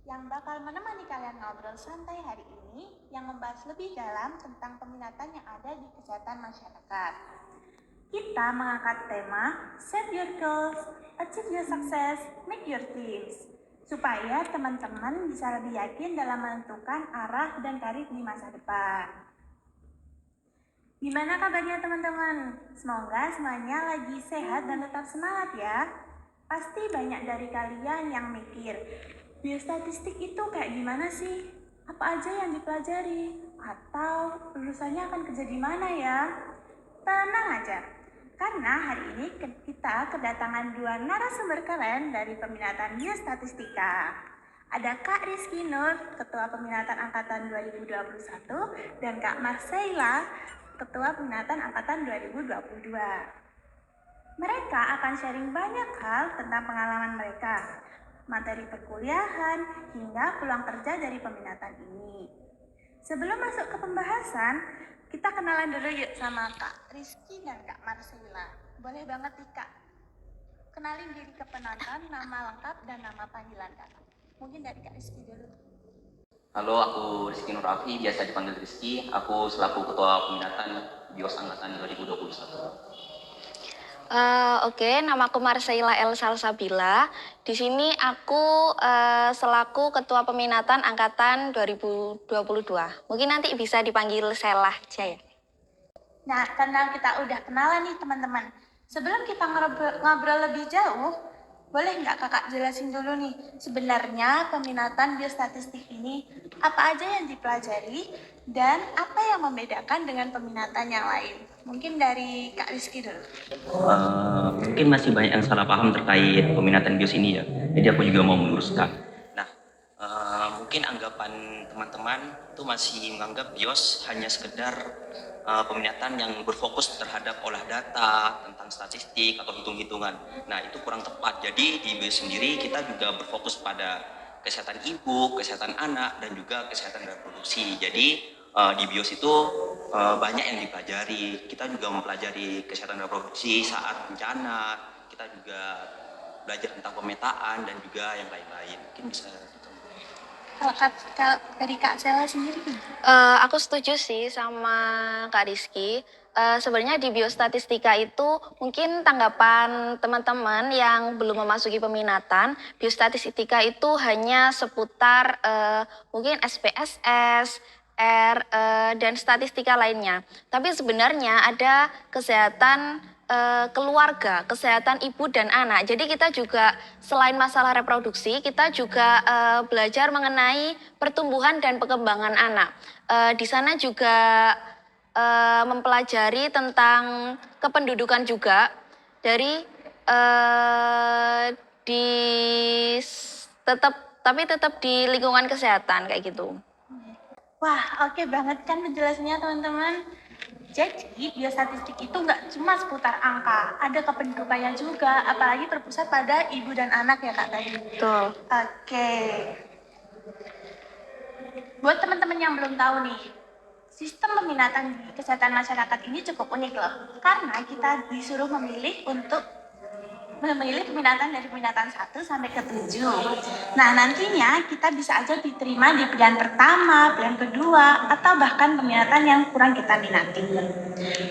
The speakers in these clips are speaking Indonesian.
yang bakal menemani kalian ngobrol santai hari ini yang membahas lebih dalam tentang peminatan yang ada di kesehatan masyarakat. Kita mengangkat tema Set Your Goals, Achieve Your Success, Make Your Dreams, supaya teman-teman bisa lebih yakin dalam menentukan arah dan karir di masa depan. Gimana kabarnya teman-teman? Semoga semuanya lagi sehat dan tetap semangat ya. Pasti banyak dari kalian yang mikir, biostatistik itu kayak gimana sih? Apa aja yang dipelajari? Atau lulusannya akan kerja di mana ya? Tenang aja, karena hari ini kita kedatangan dua narasumber keren dari peminatan biostatistika. Ada Kak Rizky Nur, Ketua Peminatan Angkatan 2021, dan Kak Marcella, Ketua Peminatan Angkatan 2022. Mereka akan sharing banyak hal tentang pengalaman mereka, materi perkuliahan, hingga peluang kerja dari peminatan ini. Sebelum masuk ke pembahasan, kita kenalan dulu yuk sama Kak Rizky dan Kak Marcella. Boleh banget nih Kak, kenalin diri ke penonton, nama lengkap dan nama panggilan Kak. Mungkin dari Kak Rizky dulu. Halo, aku Rizky Nur Afi, biasa dipanggil Rizky. Aku selaku Ketua Peminatan BIOS Angkatan 2021. Oke, nama aku Marcella El Salsabila. Di sini aku selaku Ketua Peminatan Angkatan 2022. Mungkin nanti bisa dipanggil Sela aja ya. Nah, karena kita udah kenalan nih teman-teman. Sebelum kita ngobrol lebih jauh, boleh nggak kakak jelasin dulu nih, sebenarnya peminatan biostatistik ini apa aja yang dipelajari dan apa yang membedakan dengan peminatan yang lain? Mungkin dari Kak Rizky dulu. Mungkin masih banyak yang salah paham terkait peminatan BIOS ini ya. Jadi aku juga mau meluruskan. Nah, mungkin anggapan teman-teman itu masih menganggap BIOS hanya sekedar peminatan yang berfokus terhadap olah data, tentang statistik atau hitung-hitungan. Nah, itu kurang tepat. Jadi di BIOS sendiri kita juga berfokus pada kesehatan ibu, kesehatan anak, dan juga kesehatan reproduksi. Jadi di BIOS itu banyak yang dipelajari. Kita juga mempelajari kesehatan reproduksi saat bencana. Kita juga belajar tentang pemetaan dan juga yang lain-lain. Mungkin bisa Kalau dari Kak Sela sendiri? Aku setuju sih sama Kak Rizky. Sebenarnya di biostatistika itu mungkin tanggapan teman-teman yang belum memasuki peminatan, biostatistika itu hanya seputar mungkin SPSS, R, dan statistika lainnya. Tapi sebenarnya ada kesehatan keluarga, kesehatan ibu dan anak. Jadi kita juga selain masalah reproduksi, kita juga belajar mengenai pertumbuhan dan perkembangan anak. Di sana juga mempelajari tentang kependudukan juga dari di tetap di lingkungan kesehatan kayak gitu. Wah, oke banget kan penjelasannya teman-teman. Jadi, biostatistik itu nggak cuma seputar angka, ada kependudukannya juga, apalagi terpusat pada ibu dan anak ya Kak tadi. Betul. Oke. Buat teman-teman yang belum tahu nih, sistem peminatan di kesehatan masyarakat ini cukup unik loh, karena kita disuruh memilih peminatan dari peminatan 1 sampai ke 7. Nah, nantinya kita bisa aja diterima di pilihan pertama, pilihan kedua, atau bahkan peminatan yang kurang kita minati.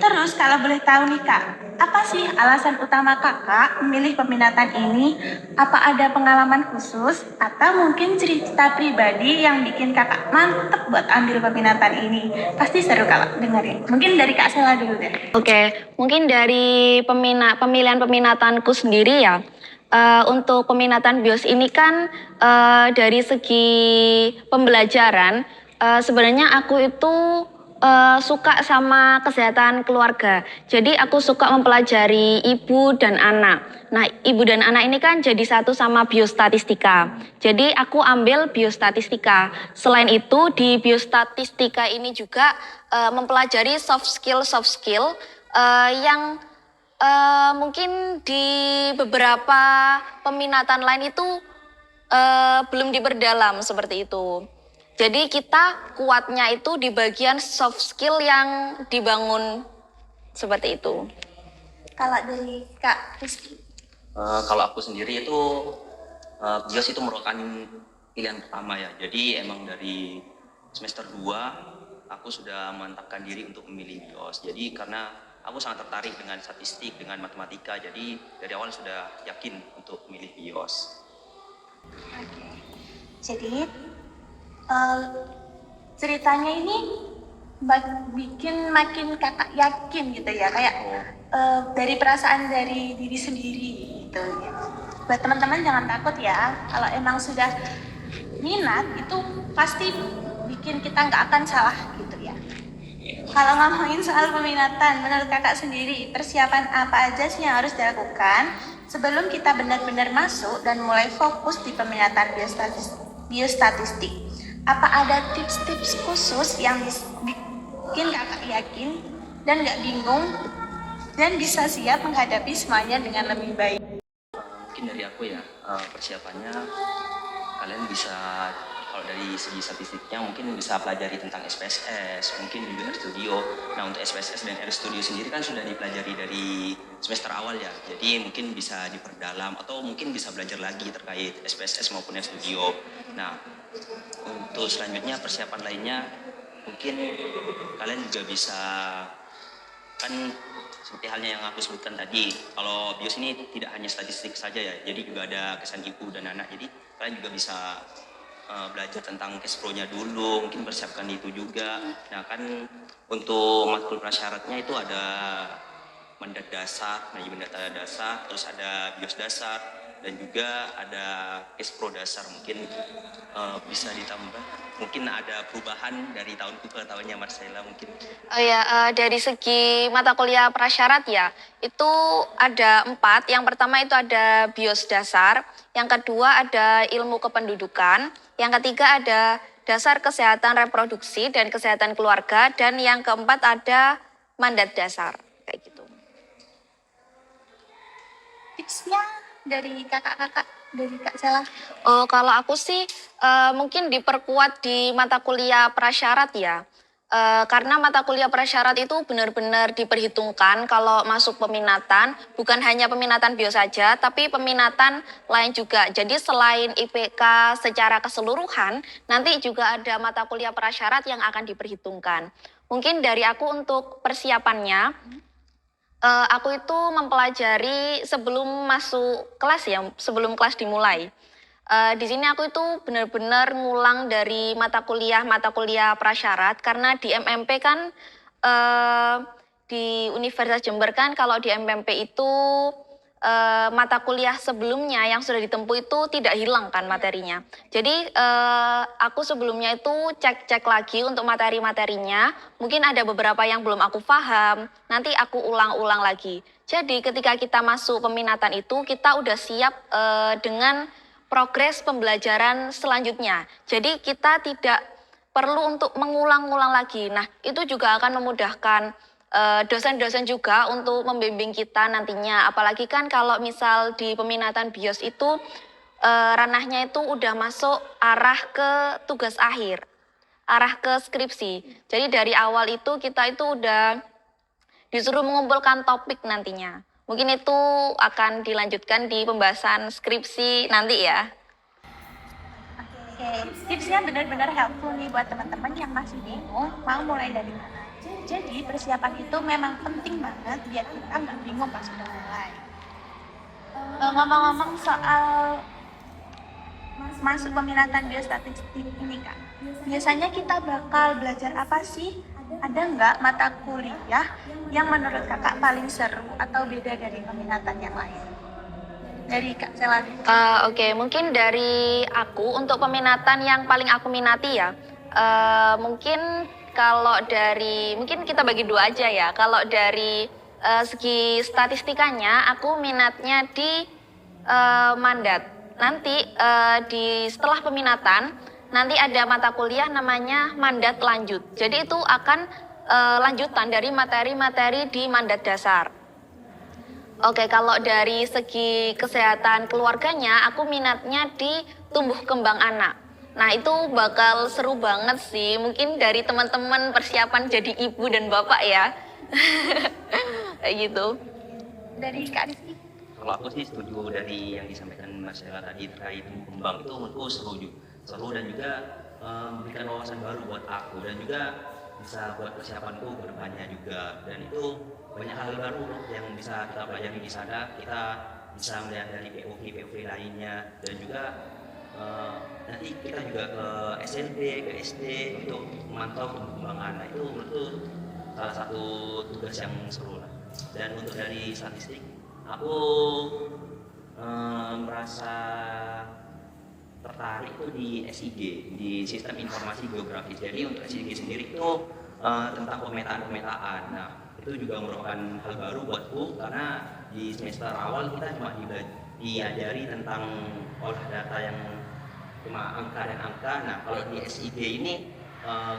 Terus, kalau boleh tahu nih Kak, apa sih alasan utama Kakak memilih peminatan ini? Apa ada pengalaman khusus, atau mungkin cerita pribadi yang bikin Kakak mantep buat ambil peminatan ini? Pasti seru kalau dengerin. Mungkin dari Kak Sela dulu deh. Oke, mungkin dari pemilihan peminatanku sendiri ya. Untuk peminatan BIOS ini kan dari segi pembelajaran, sebenarnya aku itu suka sama kesehatan keluarga. Jadi aku suka mempelajari ibu dan anak. Nah, ibu dan anak ini kan jadi satu sama biostatistika. Jadi aku ambil biostatistika. Selain itu di biostatistika ini juga mempelajari soft skill yang mungkin di beberapa peminatan lain itu belum diperdalam seperti itu. Jadi kita kuatnya itu di bagian soft skill yang dibangun seperti itu. Kalau dari Kak Rizky? kalau aku sendiri itu BIOS itu merupakan pilihan pertama ya. Jadi emang dari semester 2 aku sudah memantapkan diri untuk memilih BIOS. Jadi karena aku sangat tertarik dengan statistik, dengan matematika, jadi dari awal sudah yakin untuk memilih BIOS. Oke. Jadi ceritanya ini bikin makin kakak yakin gitu ya, kayak dari perasaan dari diri sendiri gitu ya. Buat teman-teman jangan takut ya, kalau emang sudah minat itu pasti bikin kita nggak akan salah gitu ya. Kalau ngomongin soal peminatan, menurut kakak sendiri persiapan apa aja sih yang harus dilakukan sebelum kita benar-benar masuk dan mulai fokus di peminatan biostatistik? Apa ada tips-tips khusus yang bikin kakak yakin dan nggak bingung dan bisa siap menghadapi semuanya dengan lebih baik? Mungkin dari aku ya, persiapannya kalian bisa, kalau dari segi statistiknya mungkin bisa pelajari tentang SPSS, mungkin juga RStudio. Nah untuk SPSS dan RStudio sendiri kan sudah dipelajari dari semester awal ya, jadi mungkin bisa diperdalam atau mungkin bisa belajar lagi terkait SPSS maupun RStudio. Nah untuk selanjutnya persiapan lainnya mungkin kalian juga bisa, kan seperti halnya yang aku sebutkan tadi, kalau BIOS ini tidak hanya statistik saja ya, jadi juga ada kesan ibu dan anak, jadi kalian juga bisa belajar tentang cash flow-nya dulu, mungkin persiapkan itu juga. Nah kan untuk matkul prasyaratnya itu ada mandat dasar, manajemen data dasar, terus ada BIOS dasar, dan juga ada cash flow dasar. Mungkin bisa ditambah, mungkin ada perubahan dari tahunku ke tahunnya Marcella mungkin. Oh ya, dari segi mata kuliah prasyarat ya, itu ada 4. Yang pertama itu ada BIOS dasar, yang kedua ada ilmu kependudukan, yang ketiga ada dasar kesehatan reproduksi dan kesehatan keluarga, dan yang keempat ada mandat dasar, kayak gitu. Tipsnya dari kakak-kakak, dari Kak Sela? Oh, kalau aku sih mungkin diperkuat di mata kuliah prasyarat ya. Karena mata kuliah prasyarat itu benar-benar diperhitungkan kalau masuk peminatan, bukan hanya peminatan BIOS saja, tapi peminatan lain juga. Jadi selain IPK secara keseluruhan, nanti juga ada mata kuliah prasyarat yang akan diperhitungkan. Mungkin dari aku untuk persiapannya, aku itu mempelajari sebelum masuk kelas ya, sebelum kelas dimulai. Di sini aku itu benar-benar ngulang dari mata kuliah prasyarat, karena di MMP kan di Universitas Jember kan, kalau di MMP itu mata kuliah sebelumnya yang sudah ditempuh itu tidak hilang kan materinya. Jadi aku sebelumnya itu cek-cek lagi untuk materi-materinya. Mungkin ada beberapa yang belum aku paham, nanti aku ulang-ulang lagi. Jadi ketika kita masuk peminatan itu, kita udah siap dengan progres pembelajaran selanjutnya. Jadi kita tidak perlu untuk mengulang-ulang lagi. Nah, itu juga akan memudahkan dosen-dosen juga untuk membimbing kita nantinya. Apalagi kan kalau misal di peminatan BIOS itu ranahnya itu udah masuk arah ke tugas akhir, arah ke skripsi. Jadi dari awal itu kita itu udah disuruh mengumpulkan topik nantinya. Mungkin itu akan dilanjutkan di pembahasan skripsi nanti ya. Oke, tipsnya benar-benar helpful nih buat teman-teman yang masih bingung mau mulai dari mana. Jadi persiapan itu memang penting banget biar kita nggak bingung pas udah mulai. Ngomong-ngomong soal masuk peminatan biostatistik ini Kak, biasanya kita bakal belajar apa sih? Ada nggak mata kuliah yang menurut kakak paling seru atau beda dari peminatan yang lain? Dari Kak Sela. Oke, mungkin dari aku untuk peminatan yang paling aku minati ya, mungkin kalau dari, mungkin kita bagi dua aja ya. Kalau dari segi statistikanya, aku minatnya di mandat. Nanti setelah peminatan, nanti ada mata kuliah namanya mandat lanjut. Jadi itu akan lanjutan dari materi-materi di mandat dasar. Oke, kalau dari segi kesehatan keluarganya, aku minatnya di tumbuh kembang anak. Nah, itu bakal seru banget sih. Mungkin dari teman-teman persiapan jadi ibu dan bapak ya. Kayak gitu. Dari Kak Rizky. Kalau aku sih setuju dari yang disampaikan Mas Ella tadi terkait tumbuh kembang, itu menurutku seru juga. seru dan juga memberikan wawasan baru buat aku dan juga bisa buat persiapanku ke depannya juga. Dan itu banyak hal baru loh yang bisa kita pelajari di sana. Kita bisa melihat dari POV lainnya dan juga nanti kita juga ke SMP, ke SD untuk memantau perkembangan. Nah, itu menurutku salah satu tugas yang seru lah. Dan untuk dari statistik, aku merasa tertarik itu di SIG, di Sistem Informasi Geografis. Jadi untuk SIG sendiri itu tentang pemetaan. Nah, itu juga merupakan hal baru buatku karena di semester awal kita cuma diajari tentang olah data yang cuma angka dan angka. Nah, kalau di SIG ini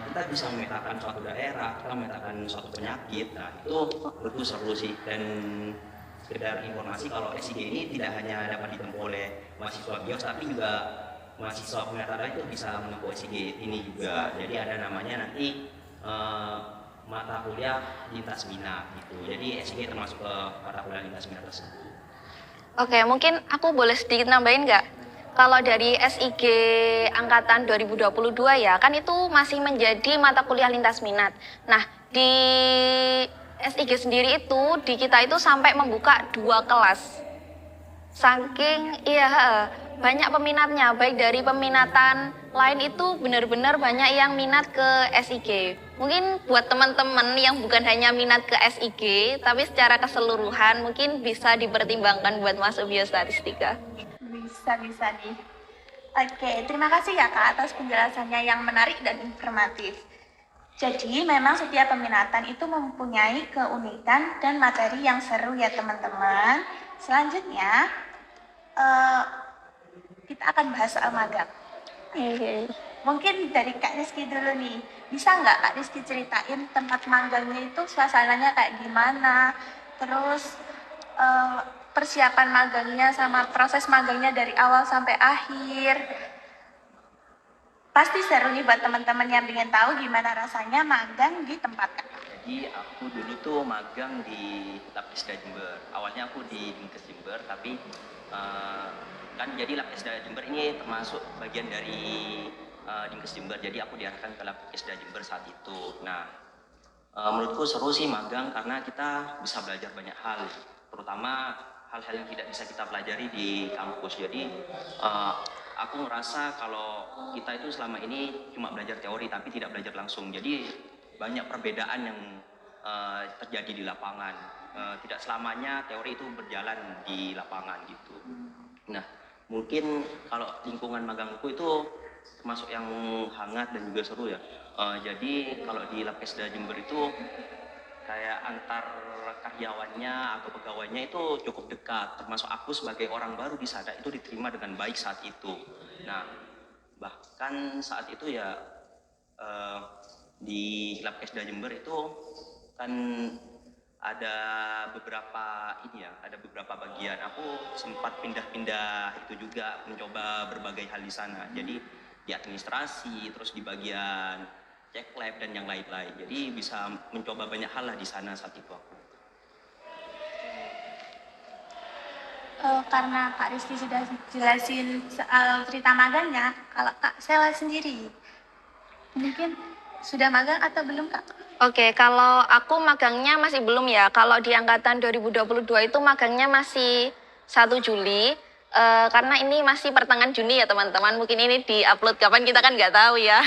kita bisa memetakan suatu daerah, kita memetakan suatu penyakit. Nah, itu menurutku seru sih. Dan sekedar informasi kalau SIG ini tidak hanya dapat ditempuh oleh mahasiswa BIOS, tapi juga mahasiswa pemetaan itu bisa menempuh SIG ini juga. Jadi ada namanya nanti mata kuliah lintas minat gitu. Jadi SIG termasuk ke mata kuliah lintas minat tersebut. Oke, mungkin aku boleh sedikit nambahin nggak? Kalau dari SIG angkatan 2022 ya, kan itu masih menjadi mata kuliah lintas minat. Nah, di SIG sendiri itu, di kita itu sampai membuka 2 kelas. Saking, iya, banyak peminatnya, baik dari peminatan lain itu benar-benar banyak yang minat ke SIG. Mungkin buat teman-teman yang bukan hanya minat ke SIG, tapi secara keseluruhan mungkin bisa dipertimbangkan buat masuk biostatistika. Bisa nih. Oke, terima kasih ya Kak atas penjelasannya yang menarik dan informatif. Jadi memang setiap peminatan itu mempunyai keunikan dan materi yang seru ya teman-teman. Selanjutnya kita akan bahas soal magang. Oke. Mungkin dari Kak Rizky dulu nih, bisa nggak Kak Rizky ceritain tempat magangnya itu suasananya kayak gimana, terus persiapan magangnya sama proses magangnya dari awal sampai akhir. Pasti seru nih buat teman-teman yang ingin tahu gimana rasanya magang di tempat Kakak. Jadi aku dulu tuh magang di Lapkesda Jember. Awalnya aku di Dinkes Jember, tapi kan jadi Lapkesda Jember ini termasuk bagian dari Dinkes Jember. Jadi aku diarahkan ke Lapkesda Jember saat itu. Nah, menurutku seru sih magang karena kita bisa belajar banyak hal, terutama hal-hal yang tidak bisa kita pelajari di kampus. Jadi aku ngerasa kalau kita itu selama ini cuma belajar teori tapi tidak belajar langsung. Jadi banyak perbedaan yang terjadi di lapangan. Tidak selamanya teori itu berjalan di lapangan gitu. Nah, mungkin kalau lingkungan magangku itu termasuk yang hangat dan juga seru ya. Jadi kalau di Lapkesda Jember itu kayak antar karyawannya atau pegawainya itu cukup dekat. Termasuk aku sebagai orang baru di sana itu diterima dengan baik saat itu. Nah, bahkan saat itu ya di Lapkesda Jember itu kan ada beberapa ada beberapa bagian. Aku sempat pindah-pindah itu juga, mencoba berbagai hal di sana. Jadi di administrasi, terus di bagian cek lab dan yang lain-lain. Jadi bisa mencoba banyak hal lah di sana saat itu aku. Karena Kak Rizky sudah jelasin soal cerita magangnya, kalau Kak Sela sendiri, mungkin sudah magang atau belum Kak? Oke, kalau aku magangnya masih belum ya. Kalau di angkatan 2022 itu magangnya masih 1 Juli. Karena ini masih pertengahan Juni ya teman-teman. Mungkin ini di-upload kapan kita kan nggak tahu ya.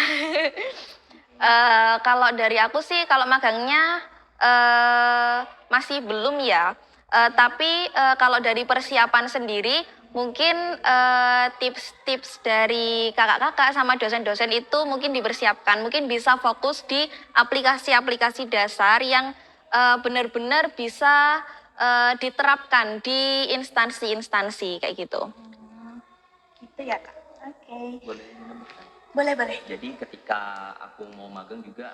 Kalau dari aku sih, kalau magangnya masih belum ya. Tapi kalau dari persiapan sendiri, mungkin tips-tips dari kakak-kakak sama dosen-dosen itu mungkin dipersiapkan. Mungkin bisa fokus di aplikasi-aplikasi dasar yang benar-benar bisa diterapkan di instansi-instansi kayak gitu. Gitu ya Kak. Oke. Boleh menambahkan? Boleh. Jadi ketika aku mau magang juga,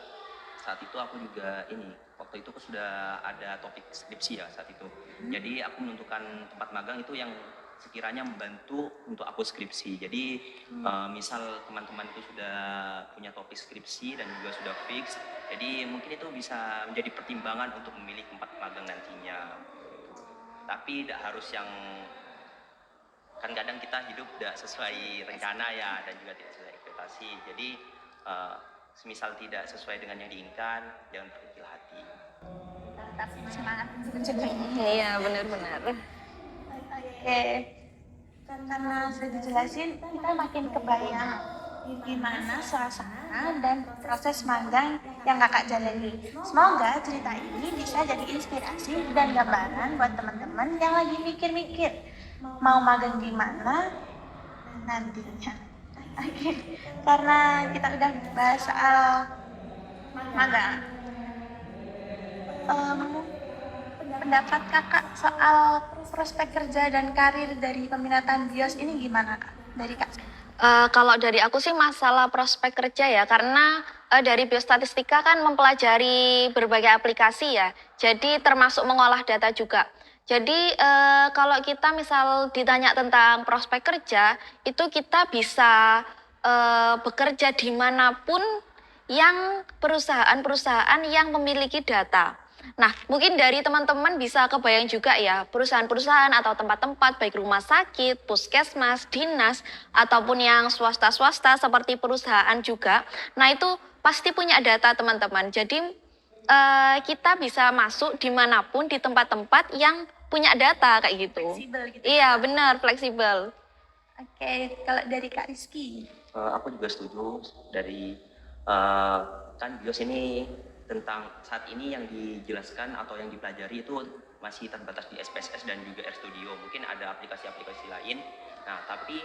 saat itu aku juga waktu itu aku sudah ada topik skripsi ya saat itu. Jadi aku menentukan tempat magang itu yang sekiranya membantu untuk aku skripsi. Jadi misal teman-teman itu sudah punya topik skripsi dan juga sudah fix, jadi mungkin itu bisa menjadi pertimbangan untuk memilih tempat magang nantinya. Tapi tidak harus yang kan kadang kita hidup tidak sesuai rencana ya, dan juga tidak sesuai ekspektasi. Jadi semisal tidak sesuai dengan yang diinginkan, jangan berkecil hati. Tetap semangat mencegah. Iya, benar-benar. Oke, karena sudah dijelasin, kita makin kebayang gimana suasana dan proses magang yang kakak jalani. Semoga cerita ini bisa jadi inspirasi dan gambaran buat teman-teman yang lagi mikir-mikir mau magang di mana nantinya. Oke, karena kita udah bahas soal magang, pendapat kakak soal prospek kerja dan karir dari peminatan BIOS ini gimana kak? Dari kak? Kalau dari aku sih masalah prospek kerja ya, karena dari biostatistika kan mempelajari berbagai aplikasi ya, jadi termasuk mengolah data juga. Jadi kalau kita misal ditanya tentang prospek kerja, itu kita bisa bekerja dimanapun yang perusahaan-perusahaan yang memiliki data. Nah, mungkin dari teman-teman bisa kebayang juga ya, perusahaan-perusahaan atau tempat-tempat baik rumah sakit, puskesmas, dinas, ataupun yang swasta-swasta seperti perusahaan juga. Nah, itu pasti punya data teman-teman. Jadi kita bisa masuk dimanapun di tempat-tempat yang punya data kayak gitu. Fleksibel gitu. Iya, benar, fleksibel. Oke, kalau dari Kak Rizky. Aku juga setuju dari kan BIOS ini tentang saat ini yang dijelaskan atau yang dipelajari itu masih terbatas di SPSS dan juga RStudio. Mungkin ada aplikasi-aplikasi lain. Nah, tapi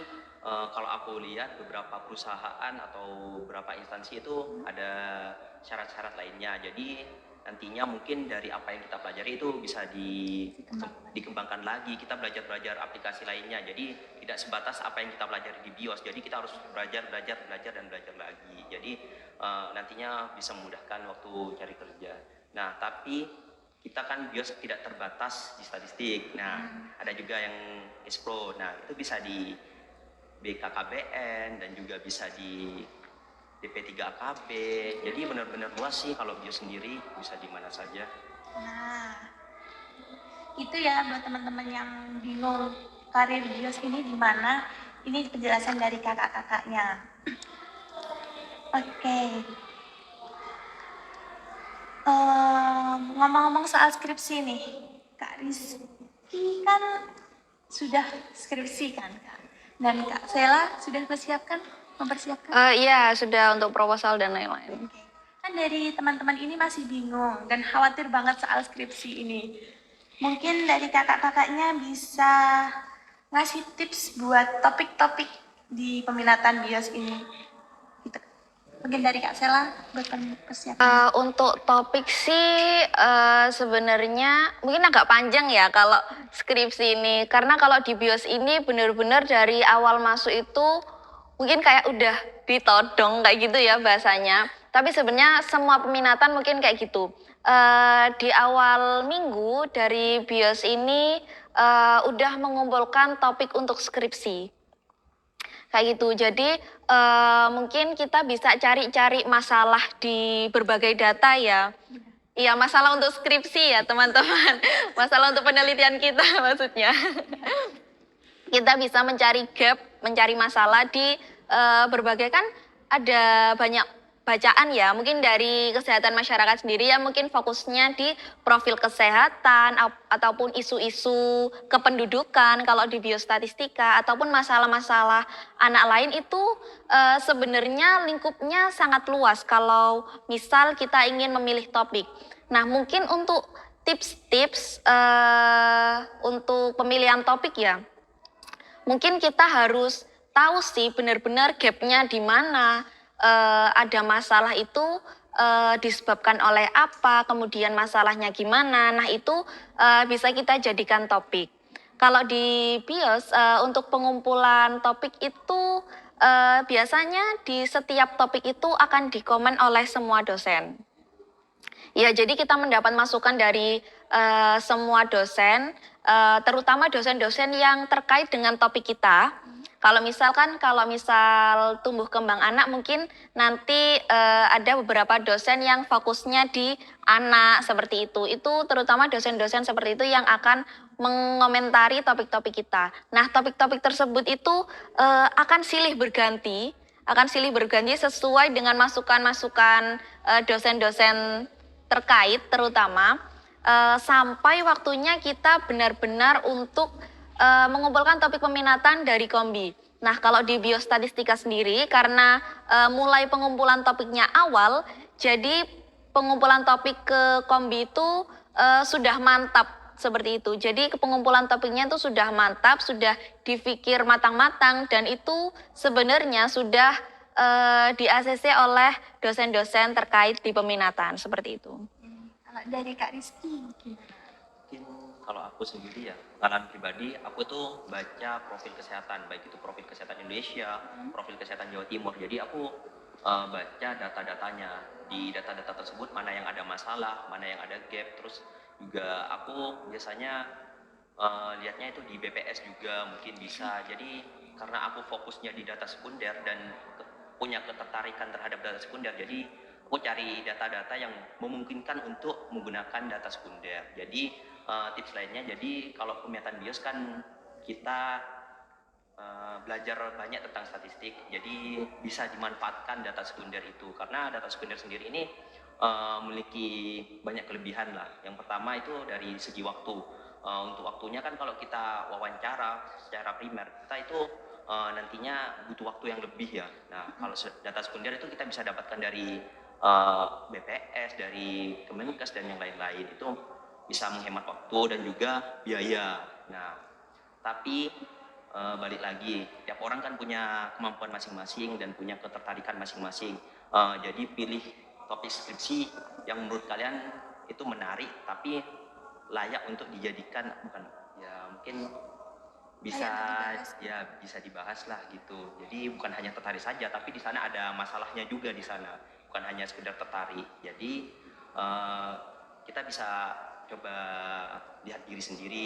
kalau aku lihat beberapa perusahaan atau beberapa instansi itu ada syarat-syarat lainnya. Jadi nantinya mungkin dari apa yang kita pelajari itu bisa dikembangkan lagi. Kita belajar aplikasi lainnya. Jadi tidak sebatas apa yang kita pelajari di BIOS. Jadi kita harus belajar dan belajar lagi. Jadi nantinya bisa memudahkan waktu cari kerja. Nah, tapi kita kan BIOS tidak terbatas di statistik. Nah, ada juga yang Expro. Nah, itu bisa di BKKBN dan juga bisa di DP3AKB. Jadi benar-benar luas sih kalau BIOS sendiri, bisa di mana saja. Nah, itu ya buat teman-teman yang bingung karir BIOS ini di mana. Ini penjelasan dari kakak-kakaknya. Oke. Ngomong-ngomong soal skripsi nih, Kak Rizky kan sudah skripsi kan Kak? Dan Kak Sela sudah mempersiapkan? Iya, sudah untuk proposal dan lain-lain. Oke. Kan dari teman-teman ini masih bingung dan khawatir banget soal skripsi ini. Mungkin dari kakak-kakaknya bisa ngasih tips buat topik-topik di peminatan BIOS ini. Gitu. Mungkin dari Kak Sela buat persiapan. Untuk topik sih sebenarnya mungkin agak panjang ya kalau skripsi ini. Karena kalau di BIOS ini benar-benar dari awal masuk itu mungkin kayak udah ditodong kayak gitu ya bahasanya. Tapi sebenarnya semua peminatan mungkin kayak gitu. Di awal minggu dari BIOS ini udah mengumpulkan topik untuk skripsi. Kayak gitu, jadi mungkin kita bisa cari-cari masalah di berbagai data ya. Iya, masalah untuk skripsi ya teman-teman. Masalah untuk penelitian kita maksudnya. Kita bisa mencari gap, mencari masalah di berbagai, kan ada banyak bacaan ya, mungkin dari kesehatan masyarakat sendiri ya, mungkin fokusnya di profil kesehatan ataupun isu-isu kependudukan kalau di biostatistika, ataupun masalah-masalah anak lain itu sebenarnya lingkupnya sangat luas kalau misal kita ingin memilih topik. Nah, mungkin untuk tips-tips untuk pemilihan topik ya, mungkin kita harus tahu sih benar-benar gapnya di mana. Ada masalah itu disebabkan oleh apa, kemudian masalahnya gimana. Nah, itu bisa kita jadikan topik. Kalau di BIOS untuk pengumpulan topik itu biasanya di setiap topik itu akan dikomen oleh semua dosen. Ya, jadi kita mendapat masukan dari semua dosen, terutama dosen-dosen yang terkait dengan topik kita. Kalau misal tumbuh kembang anak, mungkin nanti ada beberapa dosen yang fokusnya di anak seperti itu. Itu terutama dosen-dosen seperti itu yang akan mengomentari topik-topik kita. Nah, topik-topik tersebut itu akan silih berganti sesuai dengan masukan-masukan dosen-dosen terkait, terutama sampai waktunya kita benar-benar untuk mengumpulkan topik peminatan dari Kombi. Nah, kalau di biostatistika sendiri, karena mulai pengumpulan topiknya awal, jadi pengumpulan topik ke Kombi itu sudah mantap seperti itu. Jadi pengumpulan topiknya itu sudah mantap, sudah dipikir matang-matang, dan itu sebenarnya sudah di-ACC oleh dosen-dosen terkait di peminatan seperti itu. Kalau dari Kak Rizky gimana? Mungkin kalau aku sendiri ya, pengalaman pribadi, aku tuh baca profil kesehatan, baik itu profil kesehatan Indonesia, profil kesehatan Jawa Timur. Jadi aku baca data-datanya. Di data-data tersebut mana yang ada masalah, mana yang ada gap. Terus juga aku biasanya lihatnya itu di BPS juga mungkin bisa. Jadi karena aku fokusnya di data sekunder dan punya ketertarikan terhadap data sekunder, jadi aku cari data-data yang memungkinkan untuk menggunakan data sekunder. Jadi tips lainnya, jadi kalau peminatan bios kan kita belajar banyak tentang statistik, jadi bisa dimanfaatkan data sekunder itu, karena data sekunder sendiri ini memiliki banyak kelebihan lah. Yang pertama itu dari segi waktu. Untuk waktunya kan kalau kita wawancara secara primer, kita itu nantinya butuh waktu yang lebih ya. Nah, kalau data sekunder itu kita bisa dapatkan dari BPS, dari Kemenkes dan yang lain-lain. Itu bisa menghemat waktu dan juga biaya. Nah, tapi balik lagi, tiap orang kan punya kemampuan masing-masing dan punya ketertarikan masing-masing. Jadi pilih topik skripsi yang menurut kalian itu menarik tapi layak untuk dijadikan, bukan ya, mungkin bisa bisa dibahas lah gitu. Jadi bukan hanya tertarik saja, tapi di sana ada masalahnya juga di sana, bukan hanya sekedar tertarik. Jadi kita bisa coba lihat diri sendiri,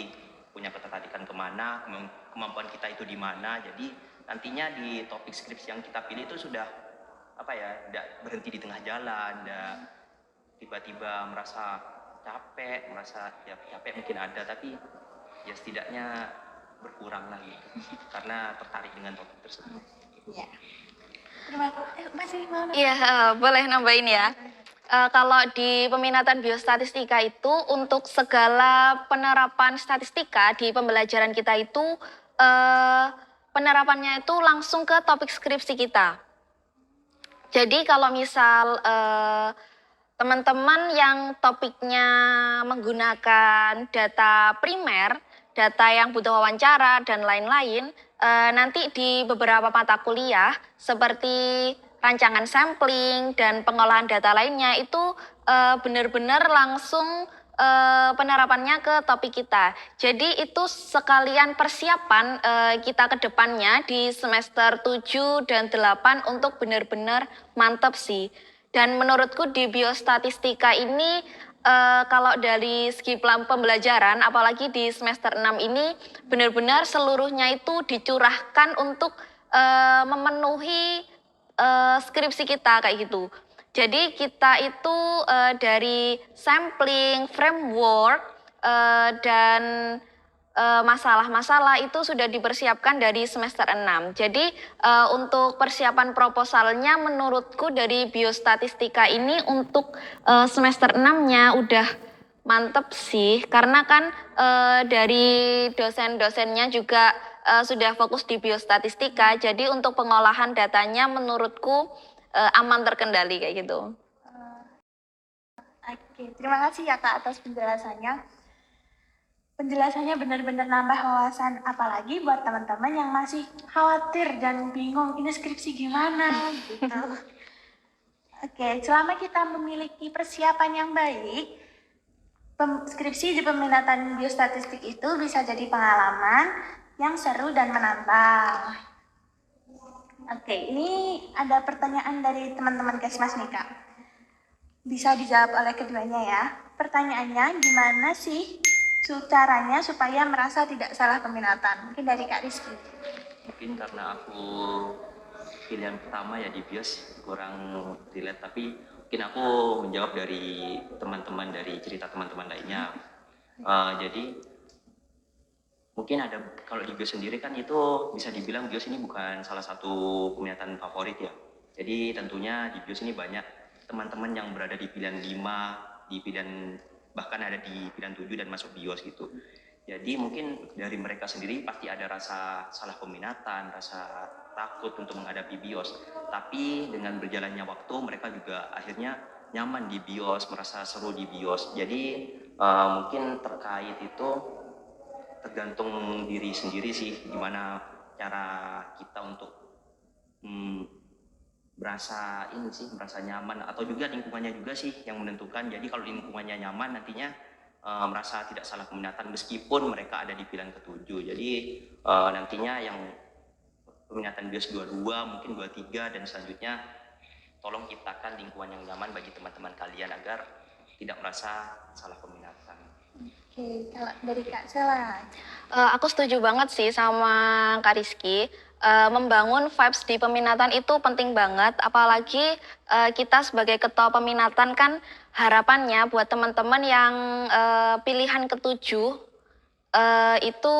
punya ketertarikan kemana, kemampuan kita itu di mana. Jadi nantinya di topik skripsi yang kita pilih itu sudah tidak berhenti di tengah jalan, tidak tiba-tiba merasa capek mungkin ada, tapi ya setidaknya berkurang lah gitu, karena tertarik dengan topik tersebut. Ya. Terima kasih. Masih mau? Iya, boleh nambahin ya. Kalau di peminatan biostatistika itu untuk segala penerapan statistika di pembelajaran kita itu penerapannya itu langsung ke topik skripsi kita. Jadi kalau misal teman-teman yang topiknya menggunakan data primer, data yang butuh wawancara dan lain-lain, nanti di beberapa mata kuliah seperti rancangan sampling dan pengolahan data lainnya itu benar-benar langsung penerapannya ke topik kita. Jadi itu sekalian persiapan kita ke depannya di semester 7 dan 8 untuk benar-benar mantap sih. Dan menurutku di biostatistika ini kalau dari segi pembelajaran, apalagi di semester 6 ini benar-benar seluruhnya itu dicurahkan untuk memenuhi skripsi kita kayak gitu. Jadi kita itu dari sampling, framework, dan masalah-masalah itu sudah dipersiapkan dari semester 6. Jadi untuk persiapan proposalnya menurutku dari biostatistika ini untuk semester 6-nya udah mantep sih. Karena kan dari dosen-dosennya juga sudah fokus di biostatistika. Jadi untuk pengolahan datanya menurutku aman terkendali kayak gitu. Oke, terima kasih ya Kak atas penjelasannya. Penjelasannya benar-benar nambah wawasan, apalagi buat teman-teman yang masih khawatir dan bingung ini skripsi gimana gitu. Oke, selama kita memiliki persiapan yang baik, skripsi di peminatan biostatistik itu bisa jadi pengalaman yang seru dan menantang. Oke, ini ada pertanyaan dari teman-teman Kesmas nih Kak. Bisa dijawab oleh keduanya ya. Pertanyaannya, gimana sih caranya supaya merasa tidak salah peminatan? Mungkin dari Kak Rizky. Mungkin karena aku pilihan pertama ya di BIOS kurang relate, tapi mungkin aku menjawab dari teman-teman, dari cerita teman-teman lainnya. Jadi mungkin ada, kalau di BIOS sendiri kan itu bisa dibilang BIOS ini bukan salah satu peminatan favorit ya. Jadi tentunya di BIOS ini banyak teman-teman yang berada di pilihan 5, di pilihan, bahkan ada di pilihan 7 dan masuk BIOS gitu. Jadi mungkin dari mereka sendiri pasti ada rasa salah peminatan, rasa takut untuk menghadapi BIOS. Tapi dengan berjalannya waktu mereka juga akhirnya nyaman di BIOS, merasa seru di BIOS. Jadi mungkin terkait itu tergantung diri sendiri sih, gimana cara kita untuk merasa nyaman, atau juga lingkungannya juga sih yang menentukan. Jadi kalau lingkungannya nyaman, nantinya merasa tidak salah peminatan meskipun mereka ada di pilihan ketujuh. Jadi nantinya yang peminatan BIOS 22, mungkin 23 dan selanjutnya, tolong ciptakan lingkungan yang nyaman bagi teman-teman kalian agar tidak merasa salah peminatan. Oke, kalau dari Kak Sela. Aku setuju banget sih sama Kak Rizky. Membangun vibes di peminatan itu penting banget, apalagi kita sebagai ketua peminatan kan harapannya buat teman-teman yang pilihan ketujuh itu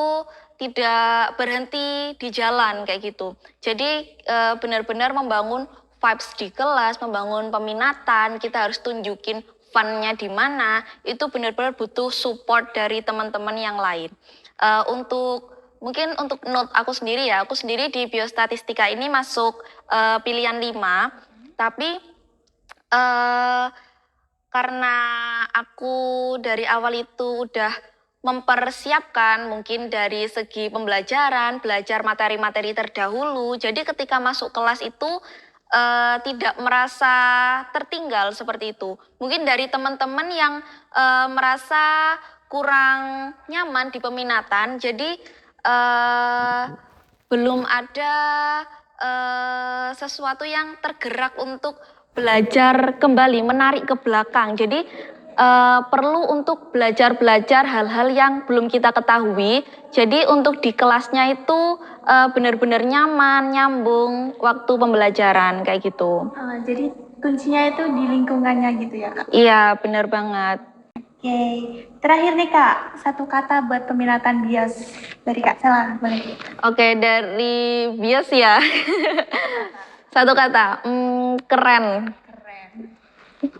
tidak berhenti di jalan kayak gitu. Jadi benar-benar membangun vibes di kelas, membangun peminatan, kita harus tunjukin fun-nya di mana, itu benar-benar butuh support dari teman-teman yang lain. Mungkin untuk note aku sendiri ya, aku sendiri di biostatistika ini masuk pilihan 5, tapi karena aku dari awal itu udah mempersiapkan mungkin dari segi pembelajaran, belajar materi-materi terdahulu, jadi ketika masuk kelas itu tidak merasa tertinggal seperti itu. Mungkin dari teman-teman yang merasa kurang nyaman di peminatan, jadi belum ada sesuatu yang tergerak untuk belajar kembali, menarik ke belakang. Jadi perlu untuk belajar-belajar hal-hal yang belum kita ketahui. Jadi untuk di kelasnya itu benar-benar nyaman, nyambung waktu pembelajaran kayak gitu. Jadi kuncinya itu di lingkungannya gitu ya Kak? Iya, benar banget. Oke, terakhir nih Kak, satu kata buat peminatan BIOS dari Kak Sela, boleh? Oke, dari bias ya. Satu kata, keren. Keren.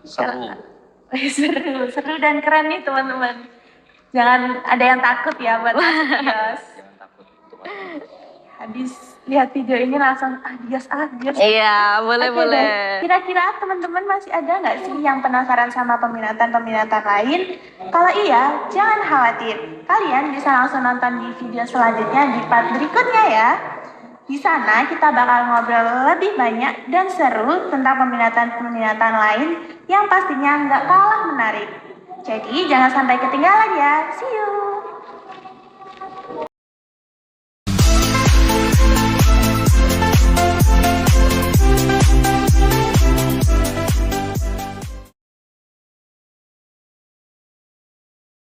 Seru. Seru dan keren nih teman-teman. Jangan ada yang takut ya buat masuk BIOS. Jangan takut untuk Habis lihat video ini langsung BIOS. Iya, boleh. Dan kira-kira teman-teman masih ada nggak sih yang penasaran sama peminatan-peminatan lain? Kalau iya, jangan khawatir. Kalian bisa langsung nonton di video selanjutnya di part berikutnya ya. Di sana kita bakal ngobrol lebih banyak dan seru tentang peminatan-peminatan lain yang pastinya nggak kalah menarik. Jadi jangan sampai ketinggalan ya. See you!